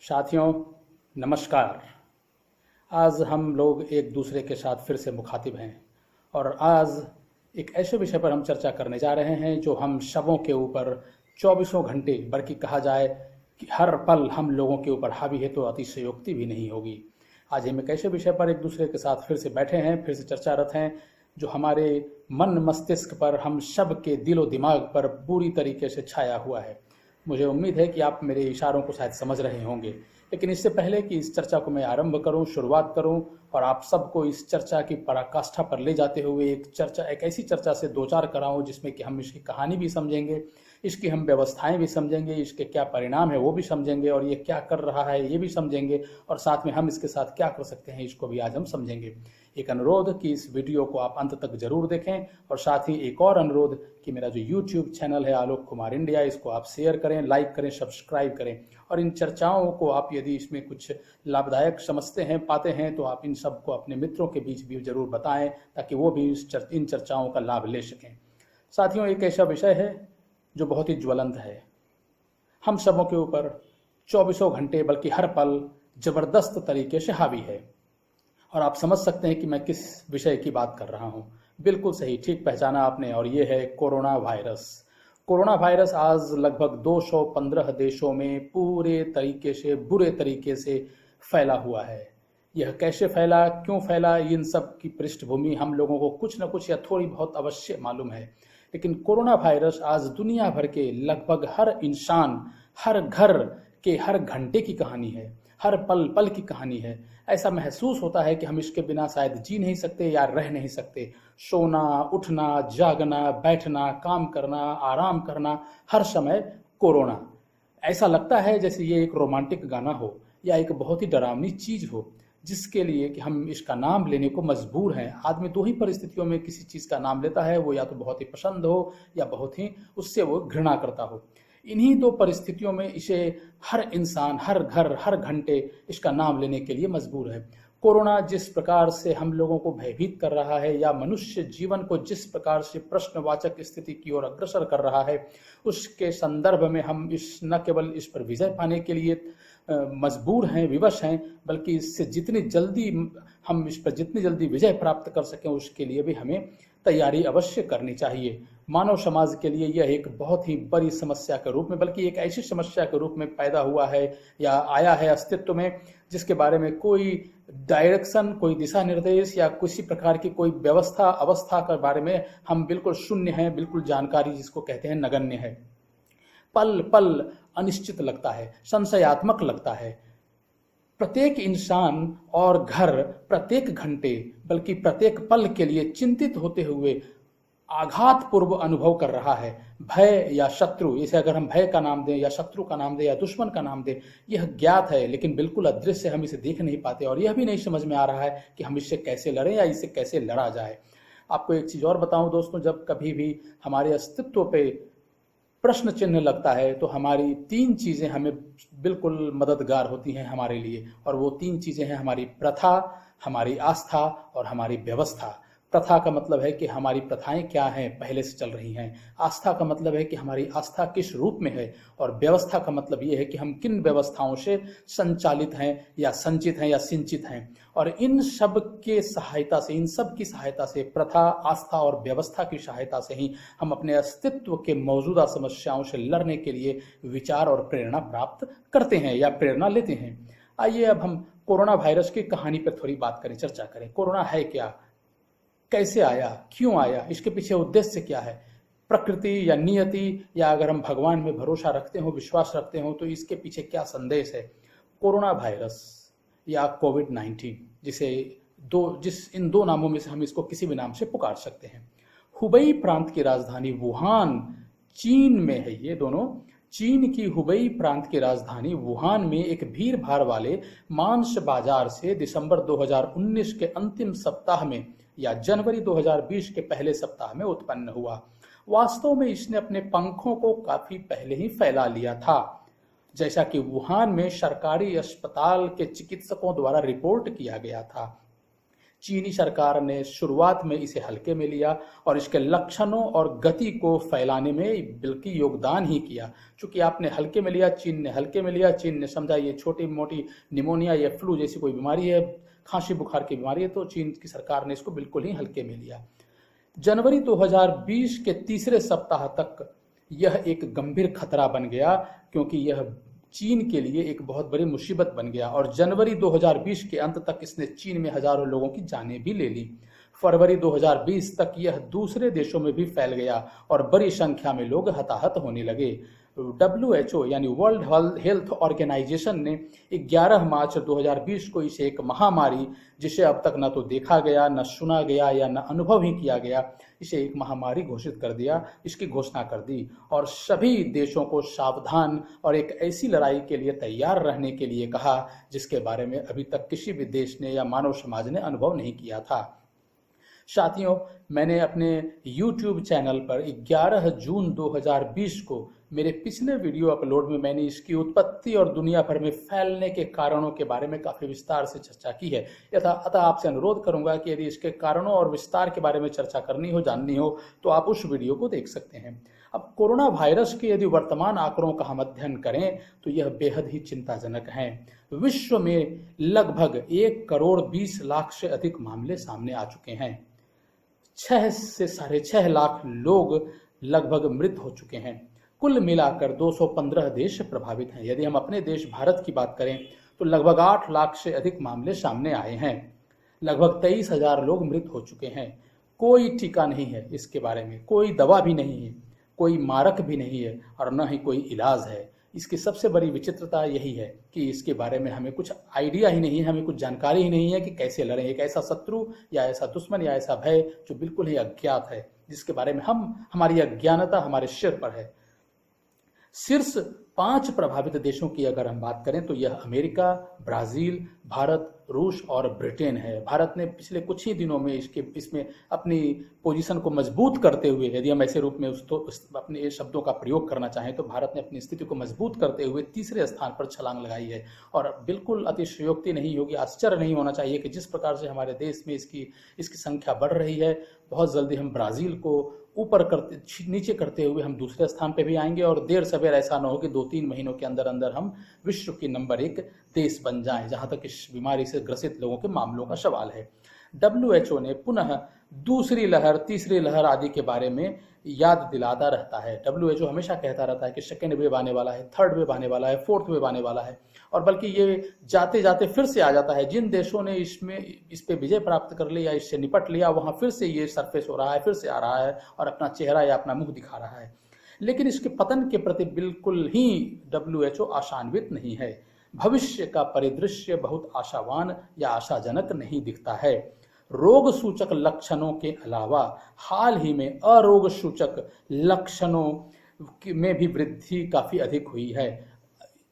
साथियों, नमस्कार। आज हम लोग एक दूसरे के साथ फिर से मुखातिब हैं और आज एक ऐसे विषय पर हम चर्चा करने जा रहे हैं जो हम सबों के ऊपर चौबीसों घंटे, बल्कि कहा जाए कि हर पल हम लोगों के ऊपर हावी है, तो अतिशयोक्ति भी नहीं होगी। आज हम एक ऐसे विषय पर एक दूसरे के साथ फिर से बैठे हैं, फिर से चर्चारत हैं, जो हमारे मन मस्तिष्क पर, हम सब के दिलो दिमाग पर पूरी तरीके से छाया हुआ है। मुझे उम्मीद है कि आप मेरे इशारों को शायद समझ रहे होंगे, लेकिन इससे पहले कि इस चर्चा को मैं आरंभ करूं, शुरुआत करूं और आप सबको इस चर्चा की पराकाष्ठा पर ले जाते हुए एक ऐसी चर्चा से दो चार कराऊं जिसमें कि हम इसकी कहानी भी समझेंगे, इसकी हम व्यवस्थाएं भी समझेंगे, इसके क्या परिणाम है वो भी समझेंगे और ये क्या कर रहा है ये भी समझेंगे और साथ में हम इसके साथ क्या कर सकते हैं इसको भी आज हम समझेंगे। एक अनुरोध कि इस वीडियो को आप अंत तक जरूर देखें और साथ ही एक और अनुरोध कि मेरा जो YouTube चैनल है आलोक कुमार इंडिया, इसको आप शेयर करें, लाइक करें, सब्सक्राइब करें और इन चर्चाओं को आप यदि इसमें कुछ लाभदायक समझते हैं, पाते हैं, तो आप इन सबको अपने मित्रों के बीच भी जरूर बताएं ताकि वो भी इन चर्चाओं का लाभ ले सकें। साथियों, एक ऐसा विषय है जो बहुत ही ज्वलंत है, हम सबों के ऊपर चौबीसों घंटे बल्कि हर पल जबरदस्त तरीके से हावी है और आप समझ सकते हैं कि मैं किस विषय की बात कर रहा हूं। बिल्कुल सही, ठीक पहचाना आपने, और ये है कोरोना वायरस। कोरोना वायरस आज लगभग 215 देशों में पूरे तरीके से, बुरे तरीके से फैला हुआ है। यह कैसे फैला, क्यों फैला, इन सब की पृष्ठभूमि हम लोगों को कुछ न कुछ या थोड़ी बहुत अवश्य मालूम है। लेकिन कोरोना वायरस आज दुनिया भर के लगभग हर इंसान, हर घर के हर घंटे की कहानी है, हर पल पल की कहानी है। ऐसा महसूस होता है कि हम इसके बिना शायद जी नहीं सकते या रह नहीं सकते। सोना, उठना, जागना, बैठना, काम करना, आराम करना, हर समय कोरोना। ऐसा लगता है जैसे ये एक रोमांटिक गाना हो या एक बहुत ही डरावनी चीज हो जिसके लिए कि हम इसका नाम लेने को मजबूर हैं। आदमी दो ही परिस्थितियों में किसी चीज का नाम लेता है, वो या तो बहुत ही पसंद हो या बहुत ही उससे वो घृणा करता हो। इन्हीं दो परिस्थितियों में इसे हर इंसान, हर घर, हर घंटे इसका नाम लेने के लिए मजबूर है। कोरोना जिस प्रकार से हम लोगों को भयभीत कर रहा है या मनुष्य जीवन को जिस प्रकार से प्रश्नवाचक स्थिति की ओर अग्रसर कर रहा है, उसके संदर्भ में हम न केवल इस पर विजय पाने के लिए मजबूर हैं, विवश हैं, बल्कि इससे जितनी जल्दी हम इस पर जितनी जल्दी विजय प्राप्त कर सकें उसके लिए भी हमें तैयारी अवश्य करनी चाहिए। मानव समाज के लिए यह एक बहुत ही बड़ी समस्या के रूप में, बल्कि एक ऐसी समस्या के रूप में पैदा हुआ है या आया है अस्तित्व में जिसके बारे में कोई डायरेक्शन, कोई दिशा निर्देश या किसी प्रकार की कोई व्यवस्था, अवस्था के बारे में हम बिल्कुल शून्य हैं, बिल्कुल जानकारी जिसको कहते हैं नगण्य है। पल पल अनिश्चित लगता है, संशयात्मक लगता है। प्रत्येक इंसान और घर प्रत्येक घंटे बल्कि प्रत्येक पल के लिए चिंतित होते हुए आघात पूर्व अनुभव कर रहा है। भय या शत्रु, इसे अगर हम भय का नाम दें या शत्रु का नाम दें या दुश्मन का नाम दें, यह ज्ञात है लेकिन बिल्कुल अदृश्य, हम इसे देख नहीं पाते और यह भी नहीं समझ में आ रहा है कि हम इससे कैसे लड़ें या इससे कैसे लड़ा जाए। आपको एक चीज और बताऊं दोस्तों, जब कभी भी हमारे अस्तित्व पे प्रश्न चिन्ह लगता है तो हमारी तीन चीजें हमें बिल्कुल मददगार होती हैं हमारे लिए, और वो तीन चीजें हैं हमारी प्रथा, हमारी आस्था और हमारी व्यवस्था। प्रथा का मतलब है कि हमारी प्रथाएं क्या हैं, पहले से चल रही हैं। आस्था का मतलब है कि हमारी आस्था किस रूप में है, और व्यवस्था का मतलब ये है कि हम किन व्यवस्थाओं से संचालित हैं या संचित हैं या सिंचित हैं। और इन सब के सहायता से, इन सब की सहायता से, प्रथा, आस्था और व्यवस्था की सहायता से ही हम अपने अस्तित्व के मौजूदा समस्याओं से लड़ने के लिए विचार और प्रेरणा प्राप्त करते हैं या प्रेरणा लेते हैं। आइए अब हम कोरोना वायरस की कहानी पर थोड़ी बात करें, चर्चा करें। कोरोना है क्या, कैसे आया, क्यों आया, इसके पीछे उद्देश्य क्या है, प्रकृति या नियति या अगर हम भगवान में भरोसा रखते हो, विश्वास रखते हो, तो इसके पीछे क्या संदेश है। कोरोना वायरस या कोविड-19, इन दो नामों में से हम इसको किसी भी नाम से पुकार सकते हैं। हुबई प्रांत की राजधानी वुहान, चीन में है ये दोनों। चीन की हुबई प्रांत की राजधानी वुहान में एक भीड़ भाड़ वाले मांस बाजार से दिसंबर 2019 के अंतिम सप्ताह में या जनवरी 2020 के पहले सप्ताह में उत्पन्न हुआ। वास्तव में इसने अपने पंखों को काफी पहले ही फैला लिया था। जैसा कि वुहान में सरकारी अस्पताल के चिकित्सकों द्वारा रिपोर्ट किया गया था, चीनी सरकार ने शुरुआत में इसे हल्के में लिया और इसके लक्षणों और गति को फैलाने में बल्कि योगदान ही किया। चूंकि आपने हल्के में लिया, चीन ने हल्के में लिया, चीन ने समझा ये छोटी मोटी निमोनिया या फ्लू जैसी कोई बीमारी है, खांसी बुखार की बीमारी है, तो चीन की सरकार ने इसको बिल्कुल ही हल्के में लिया। जनवरी 2020 के तीसरे सप्ताह तक यह एक गंभीर खतरा बन गया, क्योंकि यह चीन के लिए एक बहुत बड़ी मुसीबत बन गया और जनवरी 2020 के अंत तक इसने चीन में हजारों लोगों की जानें भी ले ली। फरवरी 2020 तक यह दूसरे देशों में भी फैल गया और बड़ी संख्या में लोग हताहत होने लगे। WHO यानी वर्ल्ड हेल्थ ऑर्गेनाइजेशन ने 11 मार्च 2020 को इसे एक महामारी, जिसे अब तक न तो देखा गया, न सुना गया या न अनुभव ही किया गया, इसे एक महामारी घोषित कर दिया, इसकी घोषणा कर दी और सभी देशों को सावधान और एक ऐसी लड़ाई के लिए तैयार रहने के लिए कहा जिसके बारे में अभी तक किसी भी देश ने या मानव समाज ने अनुभव नहीं किया था। साथियों, मैंने अपने YouTube चैनल पर 11 जून 2020 को मेरे पिछले वीडियो अपलोड में मैंने इसकी उत्पत्ति और दुनिया भर में फैलने के कारणों के बारे में काफी विस्तार से चर्चा की है। अतः आपसे अनुरोध करूंगा कि यदि इसके कारणों और विस्तार के बारे में चर्चा करनी हो, जाननी हो, तो आप उस वीडियो को देख सकते हैं। अब कोरोना वायरस के यदि वर्तमान आंकड़ों का हम अध्ययन करें तो यह बेहद ही चिंताजनक है। विश्व में लगभग 1,20,00,000 से अधिक मामले सामने आ चुके हैं। 6 से 6.5 लाख लोग लगभग मृत हो चुके हैं। कुल मिलाकर 215 देश प्रभावित हैं। यदि हम अपने देश भारत की बात करें तो लगभग 8 लाख से अधिक मामले सामने आए हैं। लगभग 23,000 लोग मृत हो चुके हैं। कोई टीका नहीं है इसके बारे में, कोई दवा भी नहीं है, कोई मारक भी नहीं है और न ही कोई इलाज है। इसकी सबसे बड़ी विचित्रता यही है कि इसके बारे में हमें कुछ आइडिया ही नहीं है, हमें कुछ जानकारी ही नहीं है कि कैसे लड़ें। एक ऐसा शत्रु या ऐसा दुश्मन या ऐसा भय जो बिल्कुल ही अज्ञात है, जिसके बारे में हमारी अज्ञानता हमारे सिर पर है। शीर्ष 5 प्रभावित देशों की अगर हम बात करें तो यह अमेरिका, ब्राजील, भारत, रूस और ब्रिटेन है। भारत ने पिछले कुछ ही दिनों में इसमें अपनी पोजीशन को मजबूत करते हुए, यदि हम ऐसे रूप में अपने शब्दों का प्रयोग करना चाहें तो भारत ने अपनी स्थिति को मजबूत करते हुए तीसरे स्थान पर छलांग लगाई है। और बिल्कुल अतिशयोक्ति नहीं होगी, आश्चर्य नहीं होना चाहिए कि जिस प्रकार से हमारे देश में इसकी संख्या बढ़ रही है, बहुत जल्दी हम ब्राजील को नीचे करते हुए हम दूसरे स्थान पे भी आएंगे और देर सवेर ऐसा न हो कि 2-3 महीनों के अंदर अंदर हम विश्व की नंबर 1 देश बन जाएं, जहां तक इस बीमारी से ग्रसित लोगों के मामलों का सवाल है। WHO ने पुनः दूसरी लहर, तीसरी लहर आदि के बारे में याद दिलाता रहता है। WHO हमेशा कहता रहता है कि सेकेंड वेव आने वाला है, थर्ड वेव आने वाला है, फोर्थ वेव आने वाला है, और बल्कि ये जाते जाते फिर से आ जाता है। जिन देशों ने इस पे विजय प्राप्त कर लिया, इससे निपट लिया, वहां फिर से ये सरफेस हो रहा है, फिर से आ रहा है और अपना चेहरा या अपना मुंह दिखा रहा है। लेकिन इसके पतन के प्रति बिल्कुल ही WHO आशान्वित नहीं है। भविष्य का परिदृश्य बहुत आशावान या आशाजनक नहीं दिखता है। रोग सूचक लक्षणों के अलावा हाल ही में अरोग सूचक लक्षणों में भी वृद्धि काफी अधिक हुई है।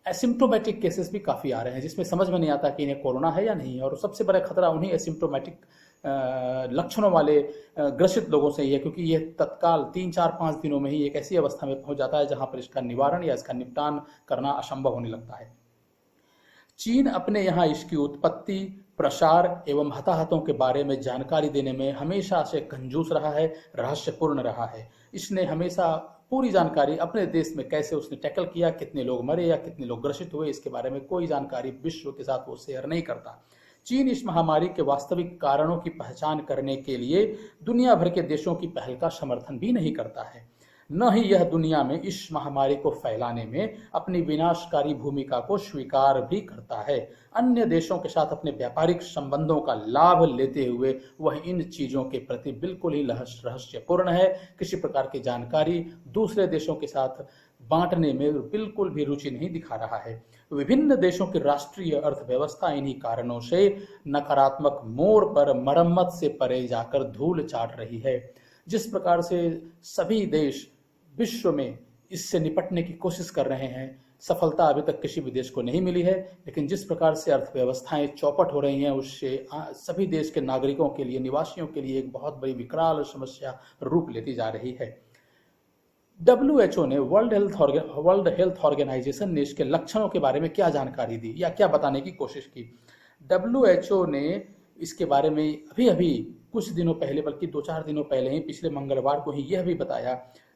एसिम्प्टोमेटिक केसेस भी काफी आ रहे हैं, जिसमें समझ में नहीं आता कि इन्हें कोरोना है या नहीं, और सबसे बड़ा खतरा उन्हीं एसिम्प्टोमेटिक लक्षणों वाले ग्रसित लोगों से ही है, क्योंकि यह तत्काल 3-4-5 दिनों में ही एक ऐसी अवस्था में पहुंच जाता है जहां पर इसका निवारण या इसका निपटान करना असंभव होने लगता है। चीन अपने यहाँ इसकी उत्पत्ति, प्रसार एवं हताहतों के बारे में जानकारी देने में हमेशा से कंजूस रहा है, रहस्यपूर्ण रहा है। इसने हमेशा पूरी जानकारी अपने देश में कैसे उसने टैकल किया, कितने लोग मरे या कितने लोग ग्रसित हुए, इसके बारे में कोई जानकारी विश्व के साथ वो शेयर नहीं करता। चीन इस महामारी के वास्तविक कारणों की पहचान करने के लिए दुनिया भर के देशों की पहल का समर्थन भी नहीं करता है। न ही यह दुनिया में इस महामारी को फैलाने में अपनी विनाशकारी भूमिका को स्वीकार भी करता है। अन्य देशों के साथ अपने व्यापारिक संबंधों का लाभ लेते हुए वह इन चीजों के प्रति बिल्कुल ही रहस्यपूर्ण है। किसी प्रकार की जानकारी दूसरे देशों के साथ बांटने में बिल्कुल भी रुचि नहीं दिखा रहा है। विभिन्न देशों की राष्ट्रीय अर्थव्यवस्था इन्हीं कारणों से नकारात्मक मोड़ पर मरम्मत से परे जाकर धूल चाट रही है। जिस प्रकार से सभी देश विश्व में इससे निपटने की कोशिश कर रहे हैं, सफलता अभी तक किसी भी देश को नहीं मिली है, लेकिन जिस प्रकार से अर्थव्यवस्थाएं चौपट हो रही हैं, उससे सभी देश के नागरिकों के लिए, निवासियों के लिए एक बहुत बड़ी विकराल समस्या रूप लेती जा रही है। WHO ने वर्ल्ड हेल्थ ऑर्गेनाइजेशन ने इसके लक्षणों के बारे में क्या जानकारी दी या क्या बताने की कोशिश की। WHO ने इसके बारे में अभी अभी कुछ दिनों पहले, बल्कि 2-4 दिनों पहले ही, पिछले मंगलवार को ही यह भी बताया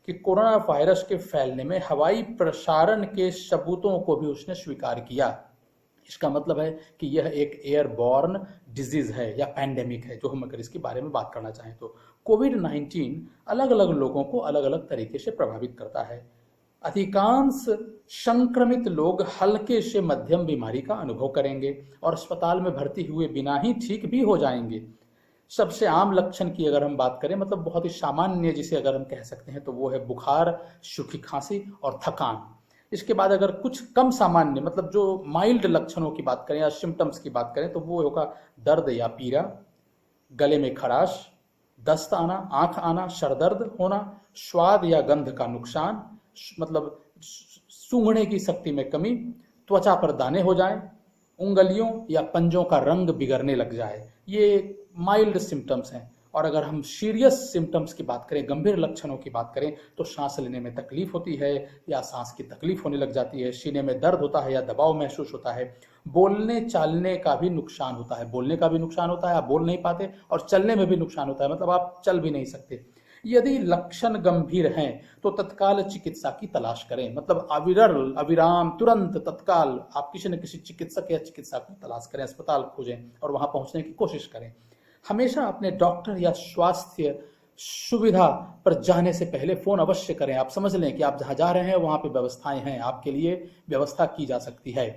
कि कोरोना वायरस के फैलने में हवाई प्रसारण के सबूतों को भी उसने स्वीकार किया। इसका मतलब है कि यह एक एयरबॉर्न डिजीज है या पैंडेमिक है, जो हम अगर इसके बारे में बात करना चाहें तो। कोविड-19 अलग अलग लोगों को अलग अलग तरीके से प्रभावित करता है। अधिकांश संक्रमित लोग हल्के से मध्यम बीमारी का अनुभव करेंगे और अस्पताल में भर्ती हुए बिना ही ठीक भी हो जाएंगे। सबसे आम लक्षण की अगर हम बात करें, मतलब बहुत ही सामान्य जिसे अगर हम कह सकते हैं, तो वो है बुखार, सूखी खांसी और थकान। इसके बाद अगर कुछ कम सामान्य, मतलब जो माइल्ड लक्षणों की बात करें या सिम्टम्स की बात करें, तो वो होगा दर्द या पीड़ा, गले में खराश, दस्त आना, आंख आना, सरदर्द होना, स्वाद या गंध का नुकसान, मतलब सूंघने की शक्ति में कमी, त्वचा पर दाने हो जाएं, उंगलियों या पंजों का रंग बिगड़ने लग जाए। ये माइल्ड सिम्टम्स हैं। और अगर हम सीरियस सिम्टम्स की बात करें, गंभीर लक्षणों की बात करें, तो सांस लेने में तकलीफ होती है या सांस की तकलीफ होने लग जाती है, सीने में दर्द होता है या दबाव महसूस होता है, बोलने चालने का भी नुकसान होता है, बोलने का भी नुकसान होता है, आप बोल नहीं पाते, और चलने में भी नुकसान होता है, मतलब आप चल भी नहीं सकते। यदि लक्षण गंभीर हैं तो तत्काल चिकित्सा की तलाश करें, मतलब अविरल अविराम तुरंत तत्काल आप किसी न किसी चिकित्सक या चिकित्सा की तलाश करें, अस्पताल खोजें और वहां पहुंचने की कोशिश करें। हमेशा अपने डॉक्टर या स्वास्थ्य सुविधा पर जाने से पहले फोन अवश्य करें। आप समझ लें कि आप जहां जा रहे हैं वहां पे व्यवस्थाएं हैं, आपके लिए व्यवस्था की जा सकती है।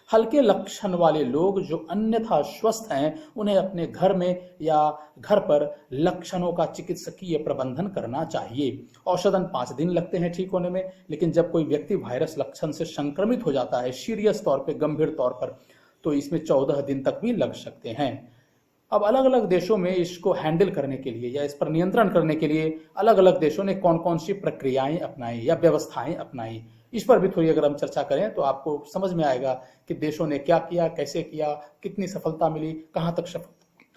हल्के लक्षण वाले लोग जो अन्यथा स्वस्थ हैं, उन्हें अपने घर में या घर पर लक्षणों का चिकित्सकीय प्रबंधन करना चाहिए। औसतन 5 दिन लगते हैं ठीक होने में, लेकिन जब कोई व्यक्ति वायरस लक्षण से संक्रमित हो जाता है सीरियस तौर पे, गंभीर तौर पर, तो इसमें 14 दिन तक भी लग सकते हैं। अब अलग अलग देशों में इसको हैंडल करने के लिए या इस पर नियंत्रण करने के लिए अलग अलग देशों ने कौन कौन सी प्रक्रियाएं अपनाई या व्यवस्थाएं अपनाई, इस पर भी थोड़ी अगर हम चर्चा करें तो आपको समझ में आएगा कि देशों ने क्या किया, कैसे किया, कितनी सफलता मिली, कहां तक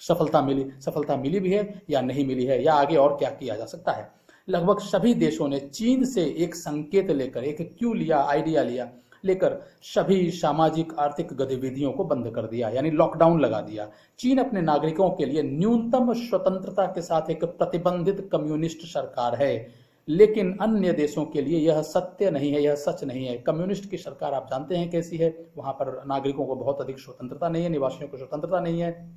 सफलता मिली भी है या नहीं मिली है, या आगे और क्या किया जा सकता है। लगभग सभी देशों ने चीन से एक संकेत लेकर, एक क्यू लिया, आइडिया लिया, लेकर सभी सामाजिक आर्थिक गतिविधियों को बंद कर दिया, यानी लॉकडाउन लगा दिया। चीन अपने नागरिकों के लिए न्यूनतम स्वतंत्रता के साथ एक प्रतिबंधित कम्युनिस्ट सरकार है, लेकिन अन्य देशों के लिए यह सत्य नहीं है, यह सच नहीं है। कम्युनिस्ट की सरकार आप जानते हैं कैसी है, वहां पर नागरिकों को बहुत अधिक स्वतंत्रता नहीं है, निवासियों को स्वतंत्रता नहीं है।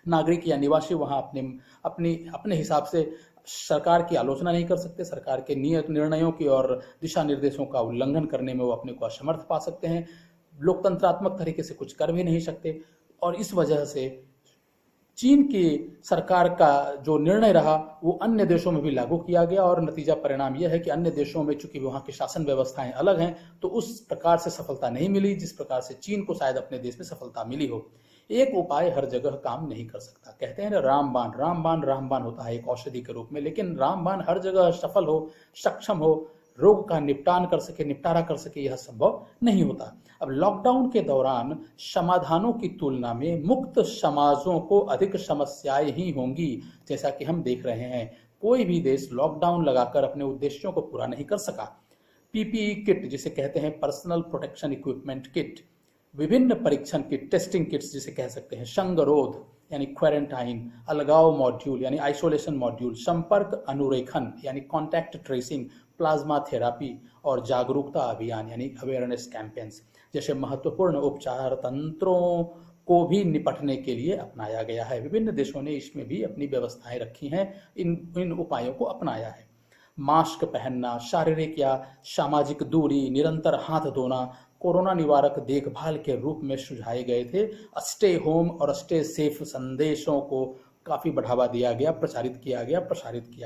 नागरिक या निवासी वहां अपने हिसाब से सरकार की आलोचना नहीं कर सकते, सरकार के नियत निर्णयों की और दिशा निर्देशों का उल्लंघन करने में वो अपने को असमर्थ पा सकते हैं, लोकतंत्रात्मक तरीके से कुछ कर भी नहीं सकते। और इस वजह से चीन की सरकार का जो निर्णय रहा वो अन्य देशों में भी लागू किया गया, और नतीजा परिणाम यह है कि अन्य देशों में चूंकि वहां की शासन व्यवस्थाएं अलग हैं, तो उस प्रकार से सफलता नहीं मिली जिस प्रकार से चीन को शायद अपने देश में सफलता मिली हो। एक उपाय हर जगह काम नहीं कर सकता। कहते हैं ना, रामबाण होता है एक औषधि के रूप में, लेकिन रामबाण हर जगह सफल हो, सक्षम हो, रोग का निपटारा कर सके, यह संभव नहीं होता। अब लॉकडाउन के दौरान समाधानों की तुलना में मुक्त समाजों को अधिक समस्याएं ही होंगी, जैसा कि हम देख रहे हैं। कोई भी देश लॉकडाउन लगाकर अपने उद्देश्यों को पूरा नहीं कर सका। पीपीई किट जिसे कहते हैं, पर्सनल प्रोटेक्शन इक्विपमेंट किट, विभिन्न परीक्षण किट, टेस्टिंग किट्स जिसे कह सकते हैं, संगरोध यानी क्वारंटाइन, अलगाव मॉड्यूल यानी आइसोलेशन मॉड्यूल, संपर्क अनुरेखन यानी कॉन्टैक्ट ट्रेसिंग, प्लाज्मा थेरापी और जागरूकता अभियान यानी अवेयरनेस कैंपेन्स जैसे महत्वपूर्ण उपचार तंत्रों को भी निपटने के लिए अपनाया गया है। विभिन्न देशों ने इसमें भी अपनी व्यवस्थाएं रखी हैं, इन उपायों को अपनाया है। मास्क पहनना, शारीरिक या सामाजिक दूरी, निरंतर हाथ धोना कोरोना निवारक देखभाल के रूप में सुझाए गए थे। स्टे होम और स्टे सेफ संदेशों को काफी बढ़ावा दिया गया, प्रसारित किया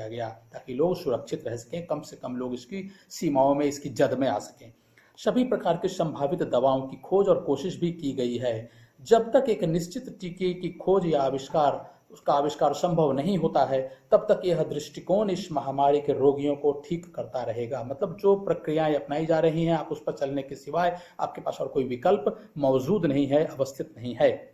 गया ताकि लोग सुरक्षित रह सकें, कम से कम लोग इसकी सीमाओं में, इसकी जद में आ सकें। सभी प्रकार की संभावित दवाओं की खोज और कोशिश भी की गई है। जब तक एक निश्चित टीके की खोज या उसका आविष्कार संभव नहीं होता है, तब तक यह दृष्टिकोण इस महामारी के रोगियों को ठीक करता रहेगा। मतलब जो प्रक्रियाएं अपनाई जा रही हैं, आप उस पर चलने के सिवाय आपके पास और कोई विकल्प मौजूद नहीं है, अवस्थित नहीं है।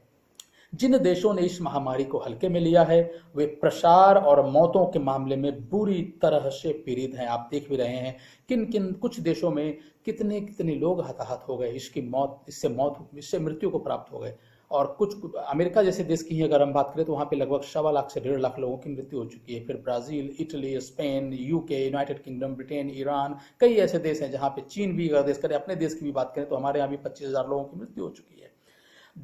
जिन देशों ने इस महामारी को हल्के में लिया है, वे प्रसार और मौतों के मामले में बुरी तरह से पीड़ित हैं। आप देख भी रहे हैं कुछ देशों में कितने लोग हताहत हो गए, इससे मृत्यु को प्राप्त हो गए। और कुछ अमेरिका जैसे देश की ही अगर हम बात करें तो वहाँ पे लगभग 1.25 लाख से 1.5 लाख लोगों की मृत्यु हो चुकी है। फिर Brazil, Italy, Spain, UK, United kingdom, Britain, Iran, कई ऐसे देश हैं जहाँ पे, चीन भी अगर देश करें, अपने देश की भी बात करें तो हमारे यहाँ भी 25,000 लोगों की मृत्यु हो चुकी है।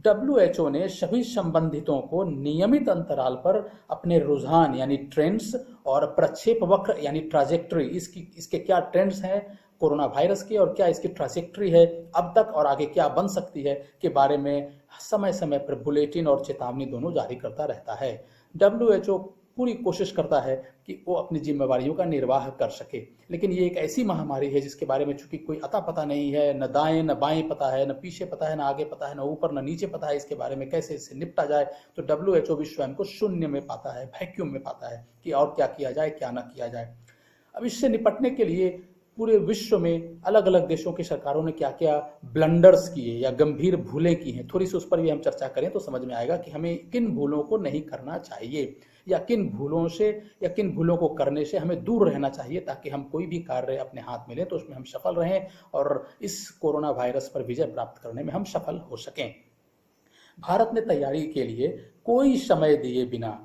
WHO ने सभी संबंधितों को नियमित अंतराल पर अपने रुझान यानी ट्रेंड्स और प्रक्षेप वक्र यानी ट्राजेक्टरी, इसके क्या ट्रेंड्स हैं कोरोना वायरस के और क्या इसकी ट्राजेक्टरी है अब तक और आगे क्या बन सकती है के बारे में समय समय पर बुलेटिन और चेतावनी दोनों जारी करता रहता है। WHO पूरी कोशिश करता है कि वो अपनी जिम्मेवारियों का निर्वाह कर सके, लेकिन ये एक ऐसी महामारी है जिसके बारे में चूंकि कोई अता पता नहीं है, न दाएं न बाएं पता है, न पीछे पता है, न आगे पता है, न ऊपर न नीचे पता है इसके बारे में कैसे इससे निपटा जाए, तो WHO भी स्वयं को शून्य में पाता है, वैक्यूम में पाता है कि और क्या किया जाए क्या ना किया जाए। अब इससे निपटने के लिए पूरे विश्व में अलग अलग देशों की सरकारों ने क्या क्या ब्लंडर्स किए या गंभीर भूलें की हैं, थोड़ी सी उस पर भी हम चर्चा करें तो समझ में आएगा कि हमें किन भूलों को नहीं करना चाहिए या किन भूलों को करने से हमें दूर रहना चाहिए, ताकि हम कोई भी कार्य अपने हाथ में लें तो उसमें हम सफल रहें और इस कोरोना वायरस पर विजय प्राप्त करने में हम सफल हो सकें। भारत ने तैयारी के लिए कोई समय दिए बिना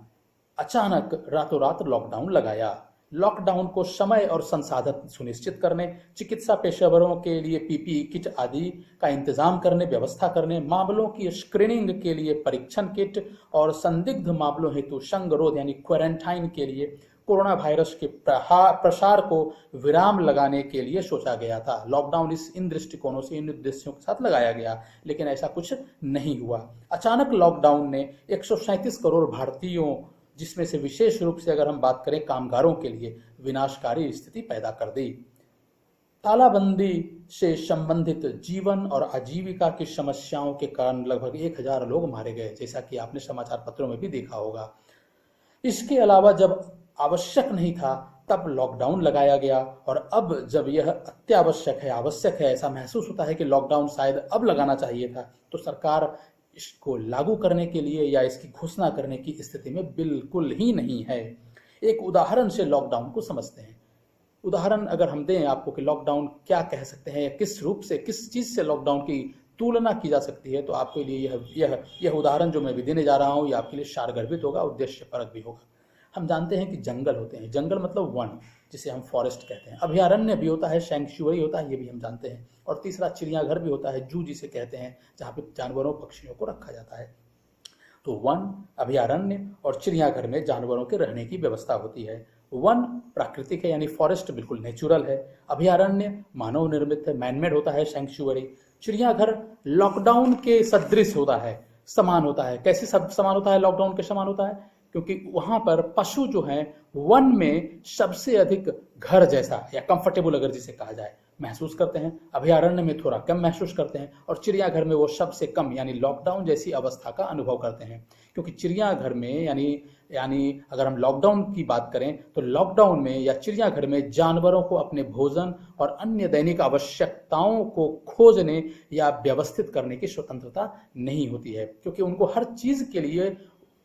अचानक रातों रात लॉकडाउन लगाया। लॉकडाउन को समय और संसाधन सुनिश्चित करने, चिकित्सा पेशेवरों के लिए PPE किट आदि का इंतजाम करने, व्यवस्था करने, मामलों की स्क्रीनिंग के लिए परीक्षण किट और संदिग्ध मामलों हेतु संगरोध यानी क्वारंटाइन के लिए कोरोना वायरस के प्रसार को विराम लगाने के लिए सोचा गया था। लॉकडाउन इन दृष्टिकोणों से, इन उद्देश्यों के साथ लगाया गया, लेकिन ऐसा कुछ नहीं हुआ। अचानक लॉकडाउन ने 137 करोड़ भारतीयों, जिसमें से विशेष रूप से अगर हम बात करें कामगारों के लिए, विनाशकारी स्थिति पैदा कर दी। तालाबंदी से संबंधित जीवन और आजीविका की समस्याओं के कारण लगभग 1,000 लोग मारे गए, जैसा कि आपने समाचार पत्रों में भी देखा होगा। इसके अलावा जब आवश्यक नहीं था तब लॉकडाउन लगाया गया, और अब जब यह अत्यावश्यक है, आवश्यक है, ऐसा महसूस होता है कि लॉकडाउन शायद अब लगाना चाहिए था, तो सरकार इसको लागू करने के लिए या इसकी घोषणा करने की स्थिति में बिल्कुल ही नहीं है। एक उदाहरण से लॉकडाउन को समझते हैं। उदाहरण अगर हम दें आपको कि लॉकडाउन क्या कह सकते हैं या किस रूप से, किस चीज से लॉकडाउन की तुलना की जा सकती है, तो आपके लिए यह उदाहरण जो मैं भी देने जा रहा हूं, यह आपके लिए सारगर्भित होगा, उद्देश्यपरक भी होगा। हम जानते हैं कि जंगल होते हैं, जंगल मतलब वन, जिसे हम फॉरेस्ट कहते हैं। अभयारण्य भी होता है, सैंक्चुअरी होता है, ये भी हम जानते हैं। और तीसरा चिड़ियाघर भी होता है, जू जिसे कहते हैं, जहाँ पे जानवरों पक्षियों को रखा जाता है। तो वन, अभयारण्य और चिड़ियाघर में जानवरों के रहने की व्यवस्था होती है। वन प्राकृतिक है यानी फॉरेस्ट बिल्कुल नेचुरल है, अभयारण्य मानव निर्मित है, मैनमेड होता है, सैंक्चुअरी। चिड़ियाघर लॉकडाउन के सदृश होता है, समान होता है। कैसे समान होता है, लॉकडाउन के समान होता है? क्योंकि वहां पर पशु जो हैं वन में सबसे अधिक घर जैसा या कंफर्टेबल अगर जिसे कहा जाए महसूस करते हैं, अभयारण्य में थोड़ा कम महसूस करते हैं, और चिड़ियाघर में वो सबसे कम यानी लॉकडाउन जैसी अवस्था का अनुभव करते हैं। क्योंकि चिड़ियाघर में यानी अगर हम लॉकडाउन की बात करें तो लॉकडाउन में या चिड़ियाघर में जानवरों को अपने भोजन और अन्य दैनिक आवश्यकताओं को खोजने या व्यवस्थित करने की स्वतंत्रता नहीं होती है, क्योंकि उनको हर चीज के लिए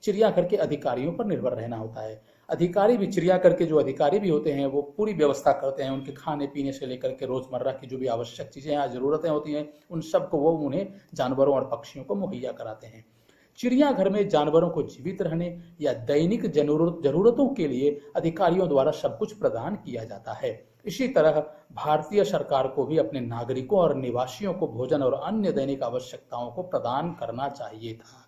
चिड़ियाघर के अधिकारियों पर निर्भर रहना होता है। अधिकारी भी, चिड़ियाघर के जो अधिकारी भी होते हैं, वो पूरी व्यवस्था करते हैं, उनके खाने पीने से लेकर के रोजमर्रा की जो भी आवश्यक चीजें यहाँ जरूरतें होती हैं, उन सबको वो उन्हें जानवरों और पक्षियों को मुहैया कराते हैं। चिड़ियाघर में जानवरों को जीवित रहने या दैनिक जरूरतों के लिए अधिकारियों द्वारा सब कुछ प्रदान किया जाता है। इसी तरह भारतीय सरकार को भी अपने नागरिकों और निवासियों को भोजन और अन्य दैनिक आवश्यकताओं को प्रदान करना चाहिए था,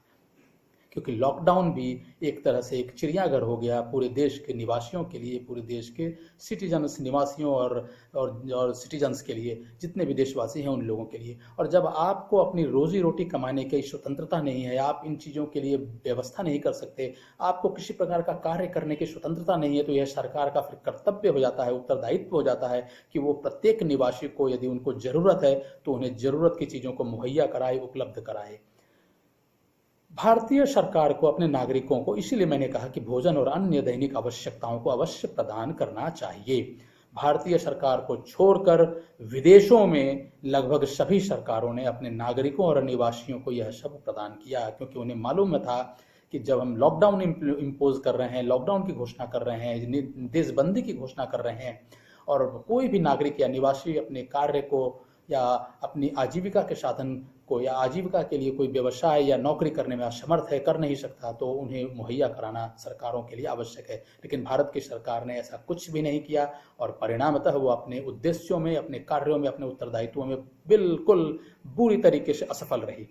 क्योंकि लॉकडाउन भी एक तरह से एक चिड़ियाघर हो गया पूरे देश के निवासियों के लिए, पूरे देश के सिटीजन्स, निवासियों और सिटीजन्स के लिए, जितने भी देशवासी हैं उन लोगों के लिए। और जब आपको अपनी रोजी रोटी कमाने की स्वतंत्रता नहीं है, आप इन चीज़ों के लिए व्यवस्था नहीं कर सकते, आपको किसी प्रकार का कार्य करने की स्वतंत्रता नहीं है, तो यह सरकार का फिर कर्तव्य हो जाता है, उत्तरदायित्व हो जाता है कि वो प्रत्येक निवासी को यदि उनको जरूरत है तो उन्हें जरूरत की चीज़ों को मुहैया कराए, उपलब्ध कराए। भारतीय सरकार को अपने नागरिकों को, इसीलिए मैंने कहा कि भोजन और अन्य दैनिक आवश्यकताओं को अवश्य प्रदान करना चाहिए। भारतीय सरकार को छोड़कर विदेशों में लगभग सभी सरकारों ने अपने नागरिकों और निवासियों को यह सब प्रदान किया, क्योंकि उन्हें मालूम था कि जब हम लॉकडाउन इम्पोज कर रहे हैं, लॉकडाउन की घोषणा कर रहे हैं, देशबंदी की घोषणा कर रहे हैं, और कोई भी नागरिक या निवासी अपने कार्य को या अपनी आजीविका के साधन को या आजीविका के लिए कोई व्यवसाय या नौकरी करने में असमर्थ है, कर नहीं सकता, तो उन्हें मुहैया कराना सरकारों के लिए आवश्यक है। लेकिन भारत की सरकार ने ऐसा कुछ भी नहीं किया और परिणामतः वो अपने उद्देश्यों में, अपने कार्यों में, अपने उत्तरदायित्वों में बिल्कुल बुरी तरीके से असफल रही।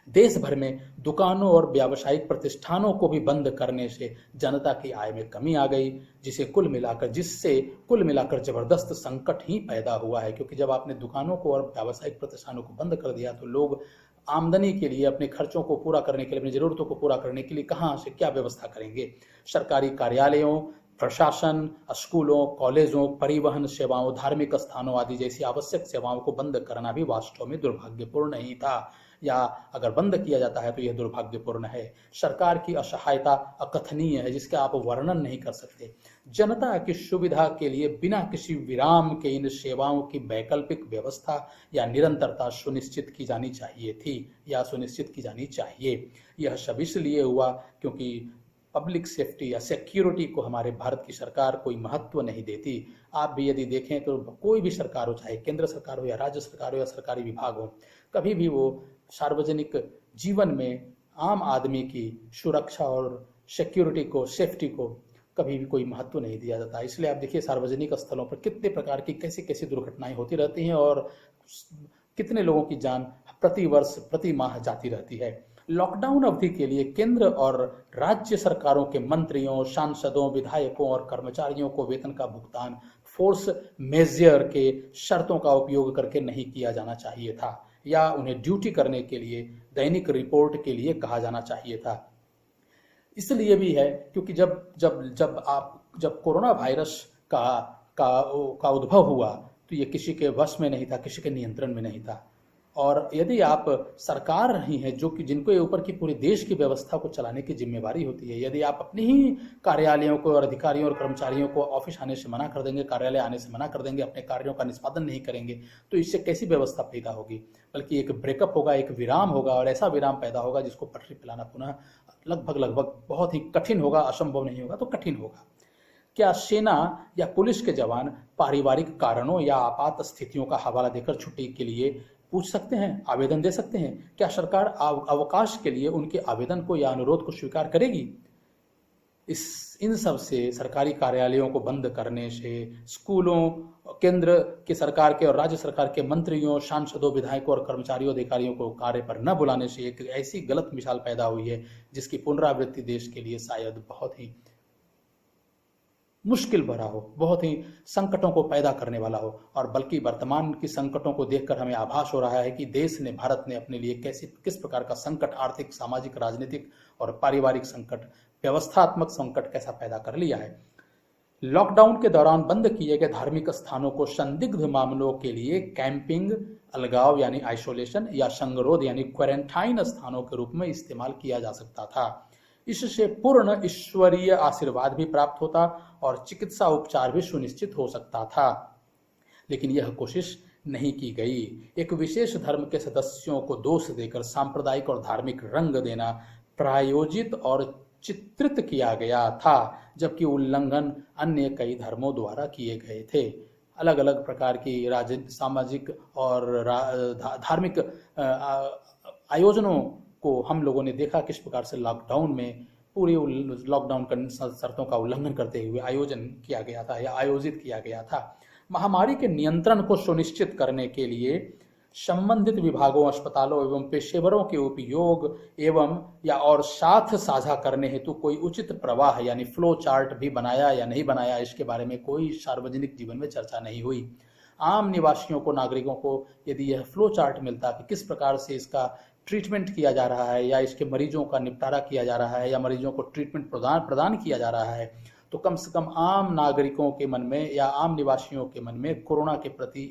देश भर में दुकानों और व्यावसायिक प्रतिष्ठानों को भी बंद करने से जनता की आय में कमी आ गई, जिससे कुल मिलाकर जबरदस्त संकट ही पैदा हुआ है। क्योंकि जब आपने दुकानों को और व्यावसायिक प्रतिष्ठानों को बंद कर दिया तो लोग आमदनी के लिए, अपने खर्चों को पूरा करने के लिए, अपनी जरूरतों को पूरा करने के लिए कहाँ से क्या व्यवस्था करेंगे। सरकारी कार्यालयों, प्रशासन, स्कूलों, कॉलेजों, परिवहन सेवाओं, धार्मिक स्थानों आदि जैसी आवश्यक सेवाओं को बंद करना भी वास्तव में दुर्भाग्यपूर्ण ही था, या अगर बंद किया जाता है तो यह दुर्भाग्यपूर्ण है। सरकार की असहायता अकथनीय है, जिसका आप वर्णन नहीं कर सकते। जनता की सुविधा के लिए बिना किसी विराम के इन सेवाओं की वैकल्पिक व्यवस्था या निरंतरता सुनिश्चित की जानी चाहिए थी या सुनिश्चित की जानी चाहिए। यह सब इसलिए हुआ क्योंकि पब्लिक सेफ्टी या सिक्योरिटी को हमारे भारत की सरकार कोई महत्व नहीं देती। आप भी यदि देखें तो कोई भी सरकार हो, चाहे केंद्र सरकार हो या राज्य सरकार हो या सरकारी विभाग हो, कभी भी वो सार्वजनिक जीवन में आम आदमी की सुरक्षा और सिक्योरिटी को, सेफ्टी को कभी भी कोई महत्व नहीं दिया जाता। इसलिए आप देखिए सार्वजनिक स्थलों पर कितने प्रकार की कैसी कैसी दुर्घटनाएं होती रहती हैं और कितने लोगों की जान प्रति वर्ष, प्रति माह जाती रहती है। लॉकडाउन अवधि के लिए केंद्र और राज्य सरकारों के मंत्रियों, सांसदों, विधायकों और कर्मचारियों को वेतन का भुगतान फोर्स मेजर के शर्तों का उपयोग करके नहीं किया जाना चाहिए था, या उन्हें ड्यूटी करने के लिए दैनिक रिपोर्ट के लिए कहा जाना चाहिए था। इसलिए भी है क्योंकि जब कोरोना वायरस का उद्भव हुआ तो ये किसी के वश में नहीं था, किसी के नियंत्रण में नहीं था। और यदि आप सरकार रही हैं जो कि जिनके ऊपर की पूरे देश की व्यवस्था को चलाने की जिम्मेवारी होती है, यदि आप अपने ही कार्यालयों को और अधिकारियों और कर्मचारियों को ऑफिस आने से मना कर देंगे, कार्यालय आने से मना कर देंगे, अपने कार्यों का निष्पादन नहीं करेंगे, तो इससे कैसी व्यवस्था पैदा होगी। बल्कि एक ब्रेकअप होगा, एक विराम होगा, और ऐसा विराम पैदा होगा जिसको पटरी पिलाना पुनः लगभग बहुत ही कठिन होगा, असंभव नहीं होगा तो कठिन होगा। क्या सेना या पुलिस के जवान पारिवारिक कारणों या आपात स्थितियों का हवाला देकर छुट्टी के लिए पूछ सकते हैं, आवेदन दे सकते हैं? क्या सरकार अवकाश के लिए उनके आवेदन को या अनुरोध को स्वीकार करेगी? इन सब से, सरकारी कार्यालयों को बंद करने से, स्कूलों, केंद्र के सरकार के और राज्य सरकार के मंत्रियों, सांसदों, विधायकों और कर्मचारियों, अधिकारियों को कार्य पर न बुलाने से एक ऐसी गलत मिसाल पैदा हुई है जिसकी पुनरावृत्ति देश के लिए शायद बहुत ही मुश्किल भरा हो, बहुत ही संकटों को पैदा करने वाला हो। और बल्कि वर्तमान की संकटों को देखकर हमें आभास हो रहा है कि भारत ने अपने लिए किस प्रकार का संकट, आर्थिक, सामाजिक, राजनीतिक और पारिवारिक संकट, व्यवस्थात्मक संकट कैसा पैदा कर लिया है। लॉकडाउन के दौरान बंद किए गए धार्मिक स्थानों को संदिग्ध मामलों के लिए कैंपिंग, अलगाव यानी आइसोलेशन, या संगरोध यानी क्वारंटाइन स्थानों के रूप में इस्तेमाल किया जा सकता था। इससे पूर्ण ईश्वरीय आशीर्वाद भी प्राप्त होता और चिकित्सा उपचार भी सुनिश्चित हो सकता था, लेकिन यह कोशिश नहीं की गई। एक विशेष धर्म के सदस्यों को दोष देकर सांप्रदायिक और धार्मिक रंग देना प्रायोजित और चित्रित किया गया था, जबकि उल्लंघन अन्य कई धर्मों द्वारा किए गए थे। अलग अलग प्रकार की सामाजिक और धार्मिक आयोजनों को हम लोगों ने देखा किस प्रकार से लॉकडाउन में पूरी लॉकडाउन शर्तों का उल्लंघन करते हुए आयोजन किया गया था या आयोजित किया गया था। महामारी के नियंत्रण को सुनिश्चित करने के लिए संबंधित विभागों, अस्पतालों एवं पेशेवरों के उपयोग एवं या और साथ साझा करने हेतु कोई उचित प्रवाह यानी फ्लो चार्ट भी बनाया या नहीं बनाया, इसके बारे में कोई सार्वजनिक जीवन में चर्चा नहीं हुई। आम निवासियों को, नागरिकों को यदि यह फ्लो चार्ट मिलता कि किस प्रकार से इसका ट्रीटमेंट किया जा रहा है या इसके मरीजों का निपटारा किया जा रहा है या मरीजों को ट्रीटमेंट प्रदान किया जा रहा है, तो कम से कम आम नागरिकों के मन में या आम निवासियों के मन में कोरोना के प्रति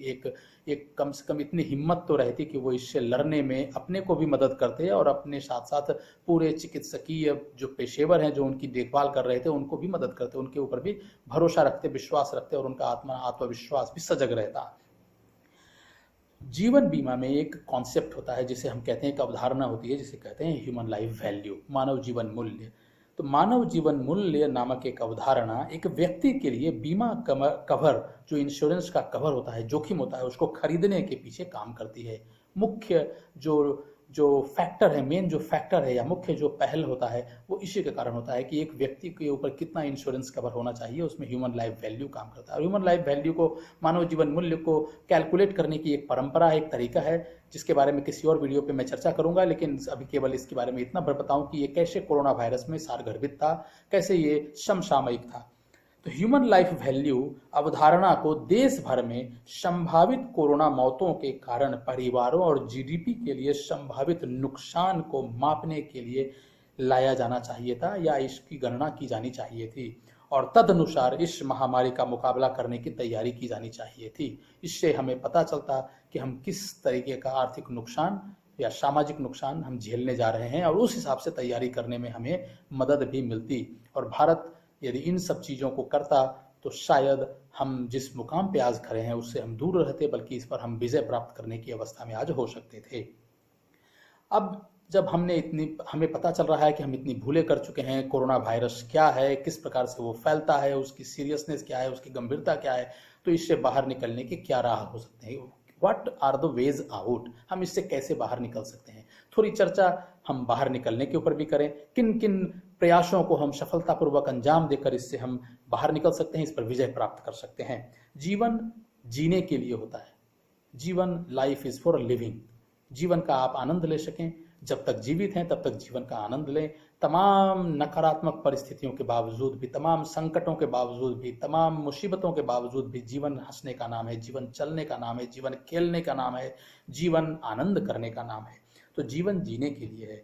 एक कम से कम इतनी हिम्मत तो रहती कि वो इससे लड़ने में अपने को भी मदद करते और अपने साथ साथ पूरे चिकित्सकीय जो पेशेवर हैं जो उनकी देखभाल कर रहे थे उनको भी मदद करते, उनके ऊपर भी भरोसा रखते, विश्वास रखते और उनका आत्मविश्वास भी सजग रहता। जीवन बीमा में एक कॉन्सेप्ट होता है जिसे हम कहते हैं, एक अवधारणा होती है जिसे कहते हैं ह्यूमन लाइफ वैल्यू, मानव जीवन मूल्य। तो मानव जीवन मूल्य नामक एक अवधारणा एक व्यक्ति के लिए बीमा कवर, जो इंश्योरेंस का कवर होता है, जोखिम होता है, उसको खरीदने के पीछे काम करती है। मुख्य जो जो फैक्टर है, मेन जो फैक्टर है या मुख्य जो पहल होता है वो इसी के कारण होता है कि एक व्यक्ति के ऊपर कितना इंश्योरेंस कवर होना चाहिए, उसमें ह्यूमन लाइफ वैल्यू काम करता है। और ह्यूमन लाइफ वैल्यू को, मानव जीवन मूल्य को कैलकुलेट करने की एक परंपरा है, एक तरीका है, जिसके बारे में किसी और वीडियो पे मैं चर्चा करूंगा। लेकिन अभी केवल इसके बारे में इतना बताऊं कि ये कैसे कोरोना वायरस में सारगर्भित था, कैसे ये समसामयिक था। तो ह्यूमन लाइफ वैल्यू अवधारणा को देश भर में संभावित कोरोना मौतों के कारण परिवारों और जीडीपी के लिए संभावित नुकसान को मापने के लिए लाया जाना चाहिए था या इसकी गणना की जानी चाहिए थी, और तदनुसार इस महामारी का मुकाबला करने की तैयारी की जानी चाहिए थी। इससे हमें पता चलता कि हम किस तरीके का आर्थिक नुकसान या सामाजिक नुकसान हम झेलने जा रहे हैं, और उस हिसाब से तैयारी करने में हमें मदद भी मिलती। और भारत यदि इन सब चीज़ों को करता तो शायद हम जिस मुकाम पे आज खड़े हैं उससे हम दूर रहते, बल्कि इस पर हम विजय प्राप्त करने की अवस्था में आज हो सकते थे। अब जब हमें पता चल रहा है कि हम इतनी भूलें कर चुके हैं, कोरोना वायरस क्या है, किस प्रकार से वो फैलता है, उसकी सीरियसनेस क्या है, उसकी गंभीरता क्या है, तो इससे बाहर निकलने के क्या राह हो सकते हैं, what are the ways out, हम इससे कैसे बाहर निकल सकते हैं। थोड़ी चर्चा हम बाहर निकलने के ऊपर भी करें, किन किन प्रयासों को हम सफलतापूर्वक अंजाम देकर इससे हम बाहर निकल सकते हैं, इस पर विजय प्राप्त कर सकते हैं। जीवन जीने के लिए होता है, जीवन, लाइफ इज फॉर लिविंग। जीवन का आप आनंद ले सकें, जब तक जीवित हैं तब तक जीवन का आनंद लें। तमाम नकारात्मक परिस्थितियों के बावजूद भी, तमाम संकटों के बावजूद भी, तमाम मुसीबतों के बावजूद भी जीवन हंसने का नाम है, जीवन चलने का नाम है, जीवन खेलने का नाम है, जीवन आनंद करने का नाम है। तो जीवन जीने के लिए है।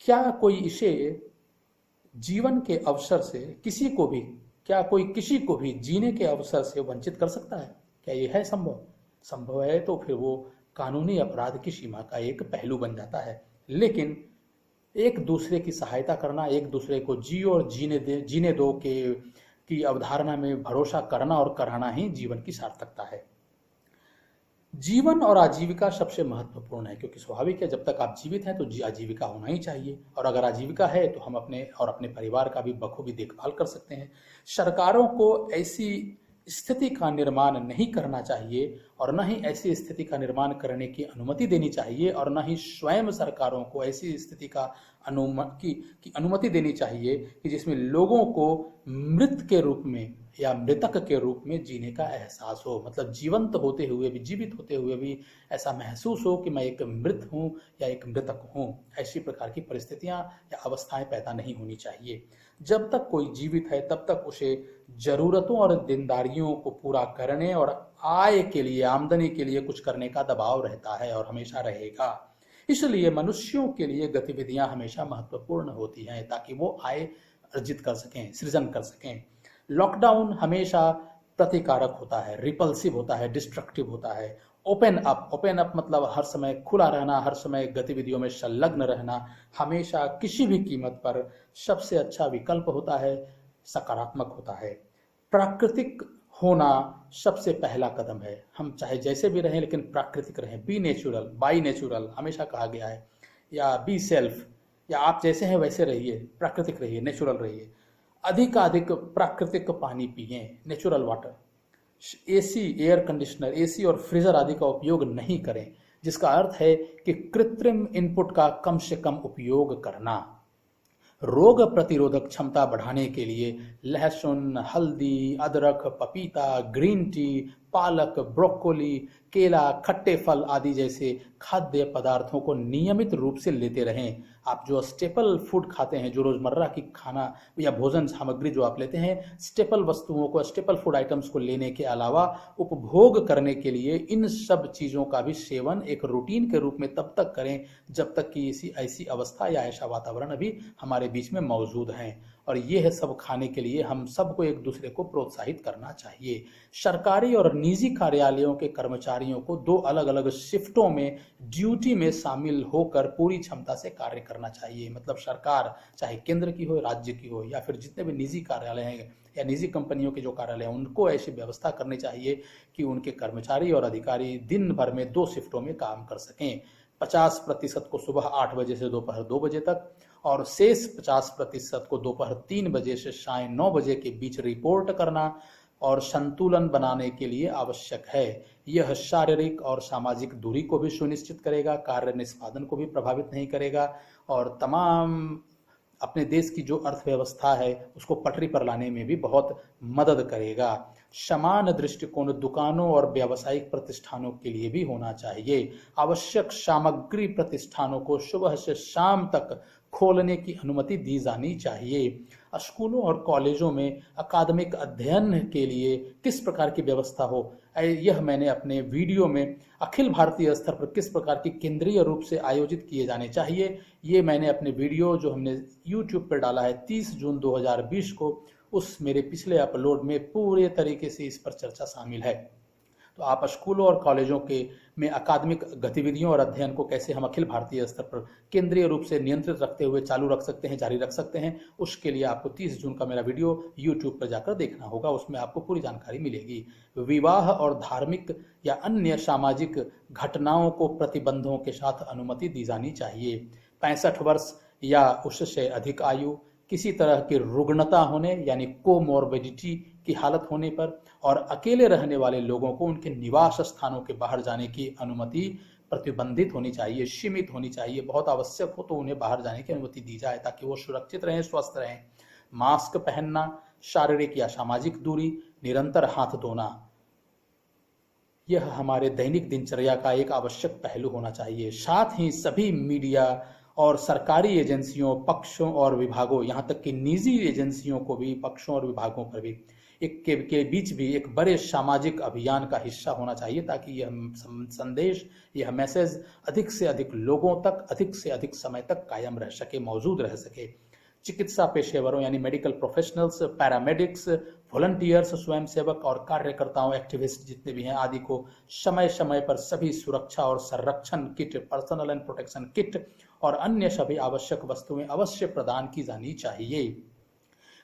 क्या कोई इसे जीवन के अवसर से क्या कोई किसी को भी जीने के अवसर से वंचित कर सकता है? क्या यह है संभव? संभव है तो फिर वो कानूनी अपराध की सीमा का एक पहलू बन जाता है। लेकिन एक दूसरे की सहायता करना, एक दूसरे को जियो और जीने दो की अवधारणा में भरोसा करना और कराना ही जीवन की सार्थकता है। जीवन और आजीविका सबसे महत्वपूर्ण है, क्योंकि स्वाभाविक है जब तक आप जीवित हैं तो आजीविका होना ही चाहिए, और अगर आजीविका है तो हम अपने और अपने परिवार का भी बखूबी देखभाल कर सकते हैं। सरकारों को ऐसी स्थिति का निर्माण नहीं करना चाहिए और न ही ऐसी स्थिति का निर्माण करने की अनुमति देनी चाहिए, और न ही स्वयं सरकारों को ऐसी स्थिति का अनुमति देनी चाहिए कि जिसमें लोगों को मृत के रूप में या मृतक के रूप में जीने का एहसास हो। मतलब जीवंत होते हुए भी, जीवित होते हुए भी ऐसा महसूस हो कि मैं एक मृत हूँ या एक मृतक हूँ। ऐसी प्रकार की परिस्थितियाँ या अवस्थाएं पैदा नहीं होनी चाहिए। जब तक कोई जीवित है तब तक उसे जरूरतों और जिम्मेदारियों को पूरा करने और आय के लिए, आमदनी के लिए कुछ करने का दबाव रहता है और हमेशा रहेगा। इसलिए मनुष्यों के लिए गतिविधियां हमेशा महत्वपूर्ण होती हैं ताकि वो आय अर्जित कर सकें, सृजन कर सकें। लॉकडाउन हमेशा प्रतिकारक होता है, रिपल्सिव होता है, डिस्ट्रक्टिव होता है। ओपन अप मतलब हर समय खुला रहना, हर समय गतिविधियों में संलग्न रहना हमेशा किसी भी कीमत पर सबसे अच्छा विकल्प होता है, सकारात्मक होता है। प्राकृतिक होना सबसे पहला कदम है। हम चाहे जैसे भी रहें लेकिन प्राकृतिक रहें, बी नेचुरल, बाई नेचुरल हमेशा कहा गया है, या बी सेल्फ, या आप जैसे हैं वैसे रहिए, प्राकृतिक रहिए, नेचुरल रहिए। अधिक प्राकृतिक पानी पिए, natural water. AC, air conditioner, AC और फ्रीजर आदि का उपयोग नहीं करें, जिसका अर्थ है कि कृत्रिम इनपुट का कम से कम उपयोग करना। रोग प्रतिरोधक क्षमता बढ़ाने के लिए लहसुन, हल्दी, अदरक, पपीता, ग्रीन टी, पालक, ब्रोकोली, केला, खट्टे फल आदि जैसे खाद्य पदार्थों को नियमित रूप से लेते रहें। आप जो स्टेपल फूड खाते हैं, जो रोजमर्रा की खाना या भोजन सामग्री जो आप लेते हैं, स्टेपल वस्तुओं को, स्टेपल फूड आइटम्स को लेने के अलावा उपभोग करने के लिए इन सब चीज़ों का भी सेवन एक रूटीन के रूप में तब तक करें जब तक कि ऐसी अवस्था या ऐसा वातावरण अभी हमारे बीच में मौजूद हैं। और ये है सब खाने के लिए हम सबको एक दूसरे को प्रोत्साहित करना चाहिए। सरकारी और निजी कार्यालयों के कर्मचारियों को 2 अलग अलग शिफ्टों में ड्यूटी में शामिल होकर पूरी क्षमता से कार्य करना चाहिए। मतलब सरकार चाहे केंद्र की हो, राज्य की हो, या फिर जितने भी निजी कार्यालय हैं या निजी कंपनियों के जो कार्यालय हैं, उनको ऐसी व्यवस्था करनी चाहिए कि उनके कर्मचारी और अधिकारी दिन भर में 2 शिफ्टों में काम कर सकें। 50% को सुबह 8 बजे से दोपहर 2 बजे तक, और शेष 50% को दोपहर 3 बजे से साय 9 बजे के बीच रिपोर्ट करना। और संतुलन बनाने के लिए आवश्यक है। यह शारीरिक और सामाजिक दूरी को भी सुनिश्चित करेगा, कार्य निष्पादन को भी प्रभावित नहीं करेगा और तमाम अपने देश की जो अर्थव्यवस्था है उसको पटरी पर लाने में भी बहुत मदद करेगा। समान दृष्टिकोण दुकानों और व्यावसायिक प्रतिष्ठानों के लिए भी होना चाहिए। आवश्यक सामग्री प्रतिष्ठानों को सुबह से शाम तक खोलने की अनुमति दी जानी चाहिए। स्कूलों और कॉलेजों में अकादमिक अध्ययन के लिए किस प्रकार की व्यवस्था हो, यह मैंने अपने वीडियो में अखिल भारतीय स्तर पर किस प्रकार की केंद्रीय रूप से आयोजित किए जाने चाहिए, ये मैंने अपने वीडियो जो हमने YouTube पर डाला है 30 जून 2020 को, उस मेरे पिछले अपलोड में पूरे तरीके से इस पर चर्चा शामिल है। तो आप स्कूलों और कॉलेजों के में अकादमिक गतिविधियों और अध्ययन को कैसे हम अखिल भारतीय स्तर पर केंद्रीय रूप से नियंत्रित रखते हुए चालू रख सकते हैं, जारी रख सकते हैं, उसके लिए आपको 30 जून का मेरा वीडियो YouTube पर जाकर देखना होगा, उसमें आपको पूरी जानकारी मिलेगी। विवाह और धार्मिक या अन्य सामाजिक घटनाओं को प्रतिबंधों के साथ अनुमति दी जानी चाहिए। 65 वर्ष या उससे अधिक आयु, किसी तरह की रुग्णता होने यानी कोमोर्बिडिटी की हालत होने पर और अकेले रहने वाले लोगों को उनके निवास स्थानों के बाहर जाने की अनुमति प्रतिबंधित होनी चाहिए, सीमित होनी चाहिए। बहुत आवश्यक हो तो उन्हें बाहर जाने की अनुमति दी जाए ताकि वो सुरक्षित रहें, स्वस्थ रहें। मास्क पहनना, शारीरिक या सामाजिक दूरी, निरंतर हाथ धोना, यह हमारे दैनिक दिनचर्या का एक आवश्यक पहलू होना चाहिए। साथ ही सभी मीडिया और सरकारी एजेंसियों, पक्षों और विभागों, यहाँ तक कि निजी एजेंसियों को भी, पक्षों और विभागों पर भी के बीच भी एक बड़े सामाजिक अभियान का हिस्सा होना चाहिए ताकि यह संदेश, यह मैसेज अधिक से अधिक लोगों तक, अधिक से अधिक समय तक कायम रह सके, मौजूद रह सके। चिकित्सा पेशेवरों यानी मेडिकल प्रोफेशनल्स, पैरामेडिक्स, वॉलंटियर्स, स्वयंसेवक और कार्यकर्ताओं, एक्टिविस्ट जितने भी हैं आदि को समय समय पर सभी सुरक्षा और संरक्षण kit, personal and protection kit और अन्य सभी आवश्यक वस्तुएं अवश्य प्रदान की जानी चाहिए।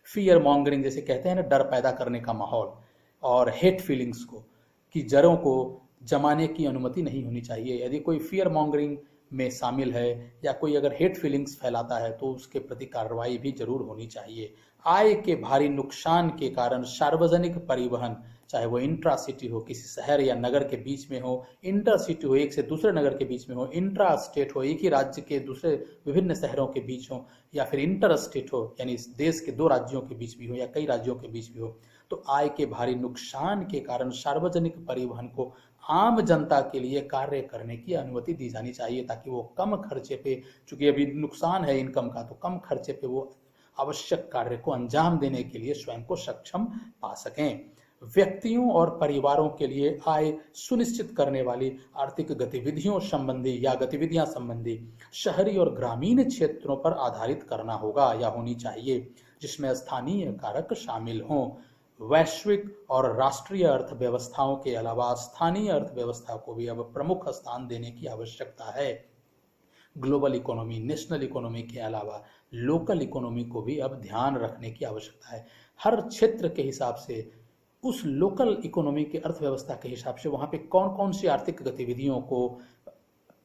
फियर मॉन्गरिंग जैसे कहते हैं ना, डर पैदा करने का माहौल, और हेट फीलिंग्स को की जड़ों को जमाने की अनुमति नहीं होनी चाहिए। यदि कोई फियर मॉन्गरिंग में शामिल है या कोई अगर हेट फीलिंग्स फैलाता है तो उसके प्रति कार्रवाई भी जरूर होनी चाहिए। आय के भारी नुकसान के कारण सार्वजनिक परिवहन, चाहे वो इंट्रा सिटी हो, किसी शहर या नगर के बीच में हो, इंटर सिटी हो, एक से दूसरे नगर के बीच में हो, इंट्रा स्टेट हो, एक ही राज्य के दूसरे विभिन्न शहरों के बीच हो, या फिर इंटर स्टेट हो यानी देश के 2 राज्यों के बीच भी हो या कई राज्यों के बीच भी हो, तो आय के भारी नुकसान के कारण सार्वजनिक परिवहन को आम जनता के लिए कार्य करने की अनुमति दी जानी चाहिए ताकि वो कम खर्चे पे, चूंकि अभी नुकसान है इनकम का, तो कम खर्चे पे वो आवश्यक कार्य को अंजाम देने के लिए स्वयं को सक्षम पा सकें। व्यक्तियों और परिवारों के लिए आय सुनिश्चित करने वाली आर्थिक गतिविधियों संबंधी या गतिविधियां संबंधी शहरी और ग्रामीण क्षेत्रों पर आधारित करना होगा या होनी चाहिए, जिसमें स्थानीय कारक शामिल हों। वैश्विक और राष्ट्रीय अर्थव्यवस्थाओं के अलावा स्थानीय अर्थव्यवस्था को भी अब प्रमुख स्थान देने की आवश्यकता है। ग्लोबल इकोनॉमी, नेशनल इकोनॉमी के अलावा लोकल इकोनॉमी को भी अब ध्यान रखने की आवश्यकता है। हर क्षेत्र के हिसाब से, उस लोकल इकोनॉमी के अर्थव्यवस्था के हिसाब से वहाँ पे कौन कौन सी आर्थिक गतिविधियों को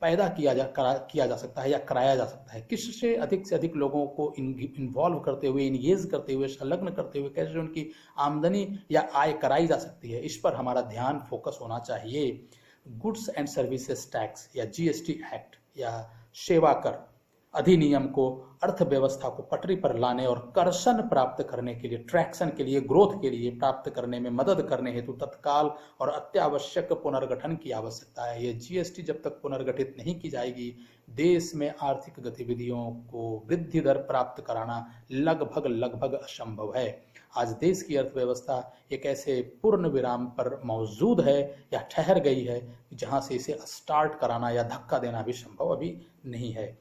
पैदा किया जा सकता है या कराया जा सकता है, किससे अधिक से अधिक लोगों को इन्वॉल्व करते हुए, इंगेज करते हुए, संलग्न करते हुए कैसे उनकी आमदनी या आय कराई जा सकती है, इस पर हमारा ध्यान फोकस होना चाहिए। गुड्स एंड सर्विसेज टैक्स या GST एक्ट या सेवा कर अधिनियम को अर्थव्यवस्था को पटरी पर लाने और कर्षण प्राप्त करने के लिए, ट्रैक्शन के लिए, ग्रोथ के लिए प्राप्त करने में मदद करने हेतु तत्काल और अत्यावश्यक पुनर्गठन की आवश्यकता है। ये GST जब तक पुनर्गठित नहीं की जाएगी, देश में आर्थिक गतिविधियों को वृद्धि दर प्राप्त कराना लगभग असंभव है। आज देश की अर्थव्यवस्था एक ऐसे पूर्ण विराम पर मौजूद है या ठहर गई है जहां से इसे स्टार्ट कराना या धक्का देना भी संभव अभी नहीं है।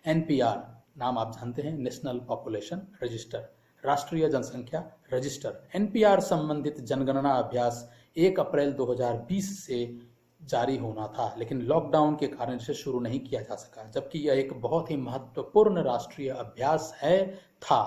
NPR नाम आप जानते हैं, नेशनल पॉपुलेशन रजिस्टर, राष्ट्रीय जनसंख्या रजिस्टर। NPR संबंधित जनगणना अभ्यास 1 अप्रैल 2020 से जारी होना था, लेकिन लॉकडाउन के कारण इसे शुरू नहीं किया जा सका, जबकि यह एक बहुत ही महत्वपूर्ण राष्ट्रीय अभ्यास था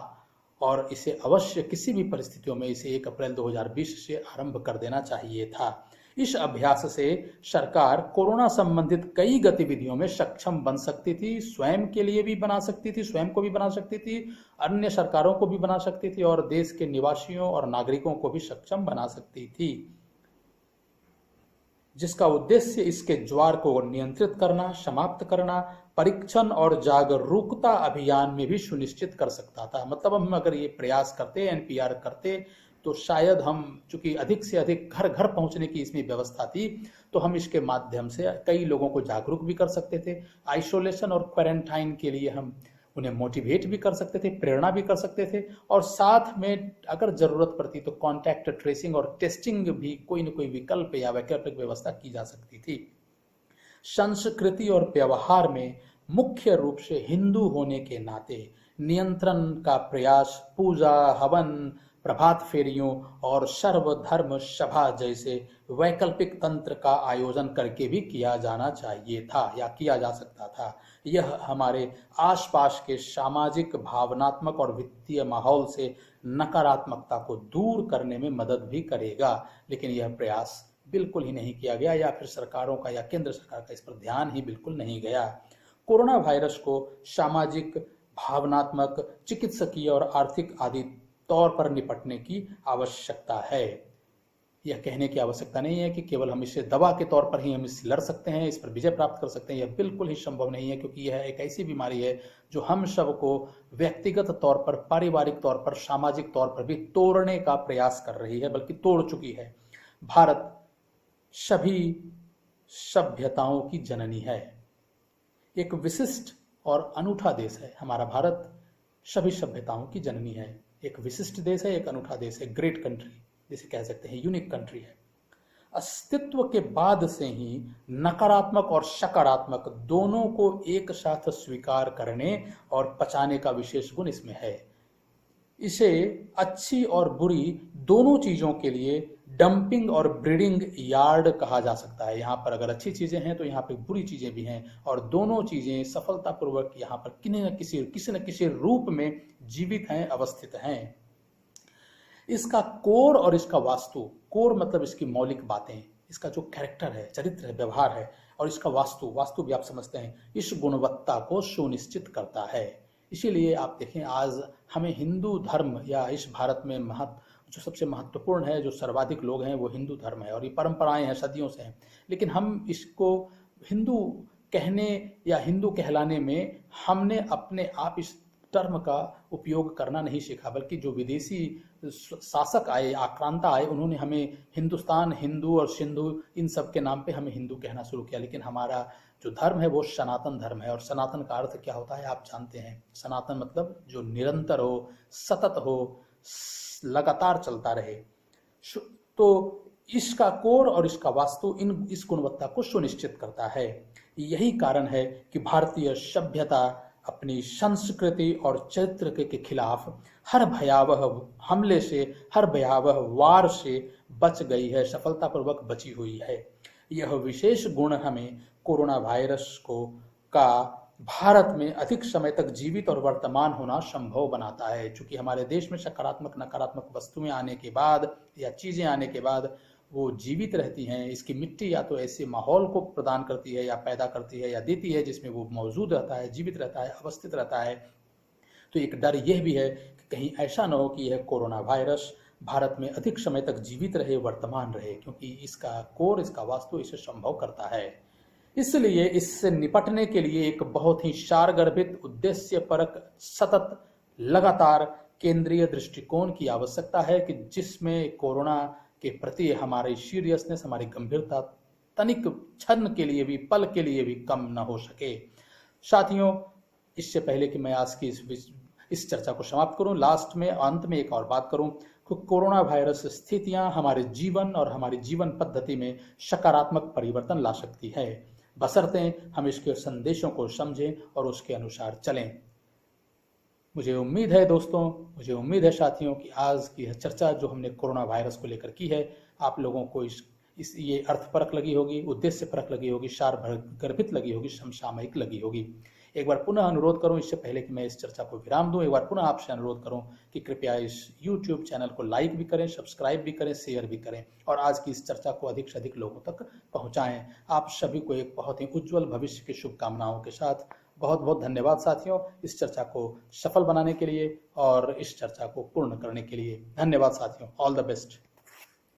और इसे अवश्य किसी भी परिस्थितियों में इसे 1 अप्रैल 2020 से आरंभ कर देना चाहिए था। इस अभ्यास से सरकार कोरोना संबंधित कई गतिविधियों में सक्षम बन सकती थी, स्वयं के लिए भी बना सकती थी, स्वयं को भी बना सकती थी, अन्य सरकारों को भी बना सकती थी और देश के निवासियों और नागरिकों को भी सक्षम बना सकती थी, जिसका उद्देश्य इसके ज्वार को नियंत्रित करना, समाप्त करना, परीक्षण और जागरूकता अभियान में भी सुनिश्चित कर सकता था। मतलब हम अगर ये प्रयास करते, एनपीआर करते, तो शायद हम, चूंकि अधिक से अधिक घर घर पहुंचने की इसमें व्यवस्था थी, तो हम इसके माध्यम से कई लोगों को जागरूक भी कर सकते थे। आइसोलेशन और क्वारंटाइन के लिए हम उन्हें मोटिवेट भी कर सकते थे, प्रेरणा भी कर सकते थे, और साथ में अगर जरूरत पड़ती तो कॉन्टैक्ट ट्रेसिंग और टेस्टिंग भी कोई न कोई विकल्प या वैकल्पिक व्यवस्था की जा सकती थी। संस्कृति और व्यवहार में मुख्य रूप से हिंदू होने के नाते नियंत्रण का प्रयास पूजा, हवन, प्रभात फेरियों और सर्वधर्म सभा जैसे वैकल्पिक तंत्र का आयोजन करके भी किया जाना चाहिए था या किया जा सकता था। यह हमारे आसपास के सामाजिक, भावनात्मक और वित्तीय माहौल से नकारात्मकता को दूर करने में मदद भी करेगा, लेकिन यह प्रयास बिल्कुल ही नहीं किया गया, या फिर सरकारों का या केंद्र सरकार का इस पर ध्यान ही बिल्कुल नहीं गया। कोरोना वायरस को सामाजिक, भावनात्मक, चिकित्सकीय और आर्थिक आदि तौर पर निपटने की आवश्यकता है। यह कहने की आवश्यकता नहीं है कि केवल हम इसे दवा के तौर पर ही हम इससे लड़ सकते हैं, इस पर विजय प्राप्त कर सकते हैं। यह बिल्कुल ही संभव नहीं है, क्योंकि यह एक ऐसी बीमारी है जो हम सबको व्यक्तिगत तौर पर, पारिवारिक तौर पर, सामाजिक तौर पर भी तोड़ने का प्रयास कर रही है, बल्कि तोड़ चुकी है। भारत सभी सभ्यताओं की जननी है, एक विशिष्ट और अनूठा देश है। हमारा भारत सभी सभ्यताओं की जननी है, एक विशिष्ट देश है, एक अनूठा देश है, ग्रेट कंट्री जिसे कह सकते हैं, यूनिक कंट्री है। अस्तित्व के बाद से ही नकारात्मक और सकारात्मक दोनों को एक साथ स्वीकार करने और पचाने का विशेष गुण इसमें है। इसे अच्छी और बुरी दोनों चीजों के लिए डंपिंग और ब्रीडिंग यार्ड कहा जा सकता है। यहाँ पर अगर अच्छी चीजें हैं तो यहाँ पे बुरी चीजें भी हैं, और दोनों चीजें सफलतापूर्वक यहाँ पर किसी न किसी रूप में जीवित हैं, अवस्थित हैं। इसका कोर और इसका वास्तु, कोर मतलब इसकी मौलिक बातें, इसका जो कैरेक्टर है, चरित्र है, व्यवहार है, और इसका वास्तु भी आप समझते हैं, इस गुणवत्ता को सुनिश्चित करता है। इसीलिए आप देखें, आज हमें हिंदू धर्म, या इस भारत में जो सबसे महत्वपूर्ण है, जो सर्वाधिक लोग हैं, वो हिंदू धर्म है, और ये परंपराएं हैं, सदियों से हैं। लेकिन हम इसको हिंदू कहने या हिंदू कहलाने में हमने अपने आप इस टर्म का उपयोग करना नहीं सीखा, बल्कि जो विदेशी शासक आए, आक्रांता आए, उन्होंने हमें हिंदुस्तान, हिंदू और सिंधु, इन सब के नाम पे हमें हिंदू कहना शुरू किया। लेकिन हमारा जो धर्म है वो सनातन धर्म है, और सनातन का अर्थ क्या होता है आप जानते हैं। सनातन मतलब जो निरंतर हो, सतत हो, लगातार चलता रहे। तो इसका कोर और इसका वास्तु इस गुणवत्ता को सुनिश्चित करता है। यही कारण है कि भारतीय सभ्यता अपनी संस्कृति और चरित्र के खिलाफ हर भयावह हमले से, हर भयावह वार से बच गई है, सफलतापूर्वक बची हुई है। यह विशेष गुण हमें कोरोना वायरस का भारत में अधिक समय तक जीवित और वर्तमान होना संभव बनाता है। चूंकि हमारे देश में सकारात्मक, नकारात्मक वस्तुएं आने के बाद या चीजें आने के बाद वो जीवित रहती हैं। इसकी मिट्टी या तो ऐसे माहौल को प्रदान करती है, या पैदा करती है, या देती है, जिसमें वो मौजूद रहता है, जीवित रहता है, अवस्थित रहता है। तो एक डर यह भी है कि कहीं ऐसा न हो कि यह कोरोना वायरस भारत में अधिक समय तक जीवित रहे, वर्तमान रहे, क्योंकि इसका कोर, इसका वास्तु इसे संभव करता है। इसलिए इससे निपटने के लिए एक बहुत ही सारगर्भित, उद्देश्यपरक, सतत, लगातार केंद्रीय दृष्टिकोण की आवश्यकता है, कि जिसमें कोरोना के प्रति हमारी सीरियसनेस, हमारी गंभीरता तनिक क्षण के लिए भी, पल के लिए भी कम न हो सके। साथियों, इससे पहले कि मैं आज की इस चर्चा को समाप्त करूं, लास्ट में, अंत में एक और बात करूं, कोरोना वायरस स्थितियां हमारे जीवन और हमारी जीवन पद्धति में सकारात्मक परिवर्तन ला सकती है, बशर्ते हम इसके संदेशों को समझें और उसके अनुसार चलें। मुझे उम्मीद है दोस्तों, मुझे उम्मीद है साथियों, कि आज की यह चर्चा जो हमने कोरोना वायरस को लेकर की है, आप लोगों को ये अर्थपरक लगी होगी, उद्देश्यपरक लगी होगी, सारगर्भित लगी होगी, समसामयिक लगी होगी। एक बार पुनः अनुरोध करूं, इससे पहले कि मैं इस चर्चा को विराम दूं, एक बार पुनः आपसे अनुरोध करूं कि कृपया इस YouTube चैनल को लाइक भी करें, सब्सक्राइब भी करें, शेयर भी करें और आज की इस चर्चा को अधिक से अधिक लोगों तक पहुंचाएं। आप सभी को एक बहुत ही उज्जवल भविष्य की शुभकामनाओं के साथ बहुत बहुत धन्यवाद साथियों, इस चर्चा को सफल बनाने के लिए और इस चर्चा को पूर्ण करने के लिए। धन्यवाद साथियों, ऑल द बेस्ट।